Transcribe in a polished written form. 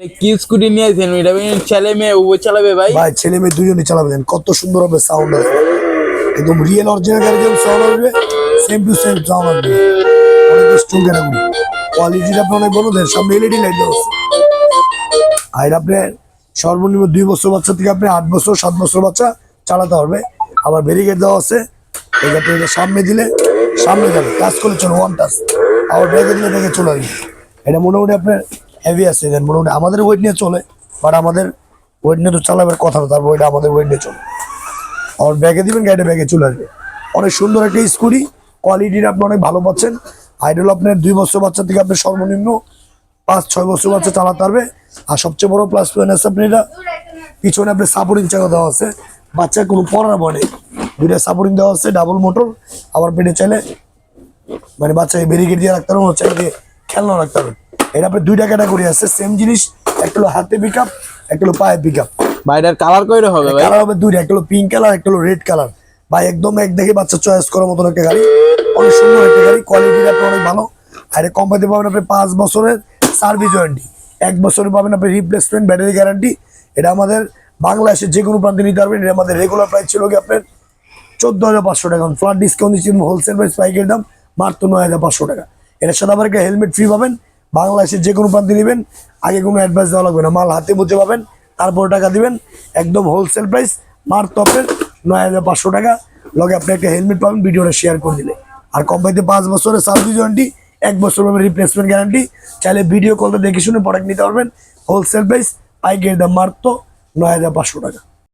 কি স্কুটি নিয়ে আছেন? এটা ছেলে মেয়ে উভয় চালাবে ভাই? ভাই ছেলে মেয়ে দুজনই চালাবে, দেন কত সুন্দর হবে সাউন্ড আসবে, একদম রিয়েল অরিজিনাল গাড়ি যেমন সাউন্ড আসবে সেম টু সেম সাউন্ড আসবে। অনেক স্ট্রং ক্যাটাগরি, কোয়ালিটিটা আপনি অনেক বড়, দেন সামনে এলইডি লাইট দেওয়া আছে। আর আপনি সর্বনিম্ন 2 বছর বাচ্চা থেকে আপনি 8 বছর 7 বছর বাচ্চা চালাতে পারবে। আবার ব্যারিকেড দেওয়া আছে, এই যে আপনি এটা সামনে দিলে সামনে যাবে, কাজ করে চলো ওয়ান টাচ, আবার ব্যাগে দিলে ব্যাগে চলে আসবে। এটা মোটামুটি আপনার হেভি আছে, দেন মোটামুটি আমাদের ওয়েট নিয়ে চলে, বাট আমাদের ওয়েট নিয়ে তো চালাবার কথা না, তারপর এটা আমাদের ওয়েট নিয়ে চলে। আর ব্যাগে দিবেন, গাড়িটা ব্যাগে চলে আসবে। অনেক সুন্দর একটা স্কুটি, কোয়ালিটিটা আপনি অনেক ভালো পাচ্ছেন। আইডল আপনার 2 বছর বাচ্চা থেকে আপনি সর্বনিম্ন 5-6 বছর বাচ্চা চালাতে পারবে। আর সবচেয়ে বড় প্লাস পয়েন্ট আছে আপনি এটা পিছনে আপনি সাপোর্টিং চাকা দেওয়া আছে, বাচ্চার কোনো পড়ার ভয় নেই। 2টা সাপোর্টিং দেওয়া আছে, ডাবল মোটর। আবার পেটে চাইলে মানে বাচ্চাকে ব্যারিকেড দিয়ে রাখতে পারবেন, চাইলে খেলনা রাখতে পারবেন। এটা আপনার 2টা ক্যাটাগরি আছে, সেম জিনিস, একটা হলো হাতে পিক আপ, একটা হলো পায়ে পিক আপ। ভাইটার কালার কইরে হবে ভাই? কালার হবে 2টা, একটা হলো পিঙ্ক কালার, একটা হলো রেড কালার। ভাই একদম এক দেখে বাচ্চা চয়েস করার মতন একটা গাড়ি, অনেক সুন্দর একটা গাড়ি, কোয়ালিটিটা আপনার অনেক ভালো। আর কোম্পানি পাবেন আপনি 5 বছরের সার্ভিস ওয়ারেন্টি, 1 বছরে পাবেন আপনি রিপ্লেসমেন্ট ব্যাটারি গ্যারান্টি। এটা আমাদের বাংলাদেশের যে কোনো প্রান্তে নিতে পারবেন। এটা আমাদের রেগুলার প্রাইস ছিল কি আপনার 14,500 টাকা, ফ্ল্যাট ডিসকাউন্ট দিচ্ছি, হোলসেল প্রাইস পাইকারি দাম মাত্র 9,500 টাকা। এটার সাথে আবার একটা হেলমেট ফ্রি পাবেন। বাংলাদেশের যে কোনো প্রান্তে নেবেন, আগে কোনো অ্যাডভান্স দেওয়া লাগবে না, মাল হাতে বুঝে পাবেন, তারপর টাকা দিবেন। একদম হোলসেল প্রাইস মাত্র আপনার 9,500 টাকা। লগে আপনি একটা হেলমেট পাবেন ভিডিওটা শেয়ার করে দিলে। আর কোম্পানিতে 5 বছরের সার্ভিস ওয়ারেন্টি, 1 বছর পাবেন রিপ্লেসমেন্ট গ্যারান্টি। চাইলে ভিডিও কলটা দেখে শুনে প্রোডাক্ট নিতে পারবেন। হোলসেল প্রাইস পাইকারি দাম মাত্র 9,500 টাকা।